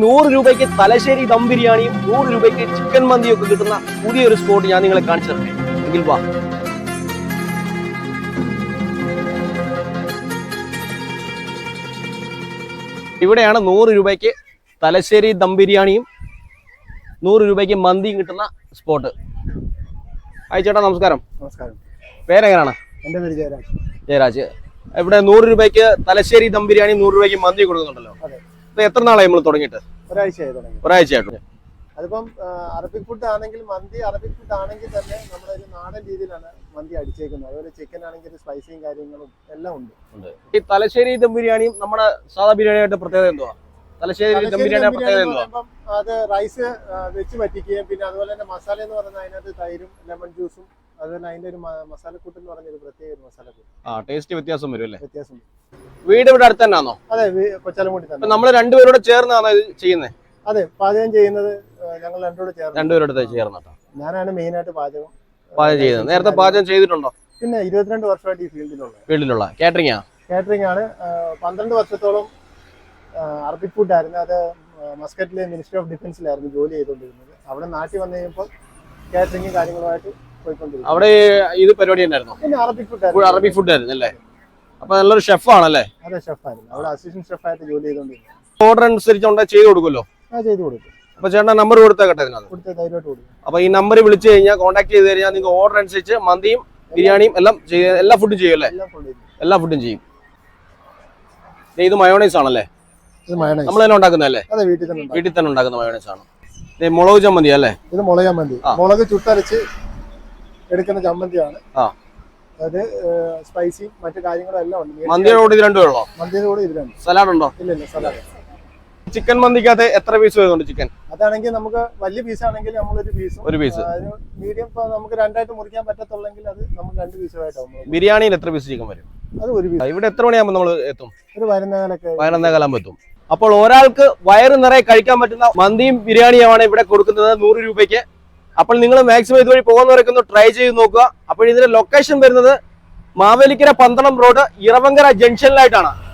100 രൂപയ്ക്ക് തലശ്ശേരി ദം ബിരിയാണിയും 100 രൂപയ്ക്ക് ചിക്കൻ മന്തിയും ഒക്കെ കിട്ടുന്ന പുതിയൊരു സ്പോട്ട് ഞാൻ നിങ്ങളെ കാണിച്ചു തരട്ടെ. എങ്കിൽ വാ. ഇവിടെയാണ് 100 രൂപയ്ക്ക് തലശ്ശേരി ദം ബിരിയാണിയും 100 രൂപയ്ക്ക് മന്തിയും കിട്ടുന്ന സ്പോട്ട്. ഹായ് ചേട്ടാ, നമസ്കാരം. നമസ്കാരം. പേരെങ്ങനെയാണ്? എൻ്റെ പേര് ജയരാജ്. ജയരാജ്. ഇവിടെ 100 രൂപയ്ക്ക് തലശ്ശേരി ദം ബിരിയാണി 100 രൂപയ്ക്ക് മന്തി കൊടുക്കുന്നുണ്ടല്ലോ. അതെ. ഇപ്പൊ എത്ര നാളായി നമ്മൾ തുടങ്ങിയിട്ട്? ഒരാഴ്ചയായി തുടങ്ങി. ഒരാഴ്ചയായിട്ടു. അതിപ്പം അറബിക് ഫുഡ് ആണെങ്കിൽ മന്തി അറബിക് ഫുഡ് ആണെങ്കിൽ തന്നെ നമ്മളൊരു നാടൻ രീതിയിലാണ് മന്തി അടിച്ചേക്കുന്നത്. അതുപോലെ ചിക്കൻ ആണെങ്കിൽ സ്പൈസിയും കാര്യങ്ങളും എല്ലാം ഉണ്ട്. ഈ തലശ്ശേരി ദം ബിരിയാണിയും നമ്മുടെ സാധാ ബിരിയാണിയായിട്ട് പ്രത്യേകത എന്തുവാ? തലശ്ശേരി ദം ബിരിയാണി പ്രത്യേകത എന്തുവാ? അത് റൈസ് വെച്ച് പറ്റിക്കുകയും പിന്നെ അതുപോലെ തന്നെ മസാല എന്ന് പറയുന്നത് അതിനകത്ത് തൈരും ലെമൺ ജ്യൂസും അതുപോലെ അതിന്റെ ഒരു മസാലക്കൂട്ട് എന്ന് പറഞ്ഞൊരു പ്രത്യേക മസാലക്കൂട്ട്. ടേസ്റ്റ് വ്യത്യാസം വരും അല്ലേ? വ്യത്യാസം. വീട് ഇവിടെ അടുത്ത് തന്നെയാണോ? അതെ, കൊച്ചാലമുടി തന്നെ. നമ്മൾ രണ്ടുപേരോട് ചേർന്നാണോ ഇത് ചെയ്യുന്നത്? അതെ, പാചകം ചെയ്യുന്നത് ഞങ്ങൾ രണ്ടുപേരോട് ചേർന്നിട്ടാ. ഞാനാണ് മെയിൻ ആയിട്ട് പാചകം ചെയ്യുന്നത്. നേരത്തെ പാചകം ചെയ്തിട്ടുണ്ടോ? പിന്നെ 22 വർഷമായിട്ട് ഈ ഫീൽഡിലുള്ള കാറ്ററിംഗ് ആണ്. 12 വർഷത്തോളം അറബിക് ഫുഡ് ആയിരുന്നു. അത് മസ്കറ്റിലെ മിനിസ്ട്രി ഓഫ് ഡിഫൻസിലായിരുന്നു ജോലി ചെയ്തുകൊണ്ടിരുന്നത്. അവിടെ നാട്ടിൽ വന്നു കഴിയുമ്പോൾ കാറ്ററിംഗ് കാര്യങ്ങളുമായിട്ട് പോയിക്കൊണ്ടിരുന്നു. അവിടെ ഇത് പരിപാടി ഉണ്ടായിരുന്നു. പിന്നെ അറബിക് ഫുഡ് ആയിരുന്നു അല്ലേ? അപ്പൊ നല്ലൊരു ഷെഫ് ആണല്ലേ? അതെ, ഷെഫായിരുന്നു. അവിടെ അസിസ്റ്റന്റ് ഷെഫായിട്ട് ജോലി ചെയ്തുകൊണ്ടിരുന്നു. ഓർഡർ അനുസരിച്ച് ചെയ്ത് കൊടുക്കുമല്ലോ? ചെയ്തു കൊടുക്കും. അപ്പൊ ചേട്ടൻ നമ്പർ കൊടുത്തേക്കട്ടെ ഇതിനകത്ത്. ധൈര്യമായിട്ട് കൊടുക്കും. അപ്പൊ ഈ നമ്പർ വിളിച്ചു കഴിഞ്ഞാൽ കോൺടാക്ട് ചെയ്ത് കഴിഞ്ഞാൽ നിങ്ങൾക്ക് ഓർഡർ അനുസരിച്ച് മന്തിയും ബിരിയാണിയും എല്ലാം എല്ലാ ഫുഡും ചെയ്യും അല്ലേ? എല്ലാ ഫുഡും ചെയ്യും. ഇത് മയോണൈസ് ആണല്ലേ? നമ്മൾ തന്നെ ഉണ്ടാക്കുന്നതല്ലേ? വീട്ടിൽ തന്നെ ഉണ്ടാക്കുന്ന മയോണൈസ് ആണ്. മുളക് ചമ്മന്തി അല്ലേ? ഇത് മുളക് ചമ്മന്തി. മുളക് ചുട്ടരച്ച് എടുക്കുന്ന ചമ്മന്തിയാണ്. അത് സ്പൈസി മറ്റു കാര്യങ്ങളും എല്ലാം ഉണ്ട്. മന്തിയോട് ഇത് രണ്ടും ഉള്ളോ? മന്തിയോട് ഇത് രണ്ടും. സലാഡ് ഉണ്ടോ? ഇല്ല, സലാഡ്. ചിക്കൻ മന്തിക്കകത്ത് എത്ര പീസ് വരുന്നുണ്ട് ചിക്കൻ? അതാണെങ്കിൽ നമുക്ക് വലിയ പീസ് ആണെങ്കിൽ നമ്മളൊരു പീസ് മീഡിയം നമുക്ക് രണ്ടായിട്ട് മുറിക്കാൻ പറ്റത്തുള്ളെങ്കിൽ അത് നമുക്ക് 2 പീസുമായിട്ടാവും. ബിരിയാണിയിൽ എത്ര പീസ് ചിക്കൻ വരും? അത് ഒരു പീസ്. ഇവിടെ എത്ര മണിയാകുമ്പോൾ നമ്മൾ എത്തും? ഒരു 11 കാലം എത്തും. അപ്പോൾ ഒരാൾക്ക് വയറ് നിറയെ കഴിക്കാൻ പറ്റുന്ന മന്തിയും ബിരിയാണിയുമാണ് ഇവിടെ കൊടുക്കുന്നത് 100 രൂപയ്ക്ക്. അപ്പോൾ നിങ്ങൾ മാക്സിമം ഇതുവഴി പോകുന്നവരൊക്കെ ഒന്ന് ട്രൈ ചെയ്ത് നോക്കുക. അപ്പോൾ ഇതിന്റെ ലൊക്കേഷൻ വരുന്നത് മാവേലിക്കര പന്തളം റോഡ് ഇറവങ്കര ജംഗ്ഷനിലായിട്ടാണ്.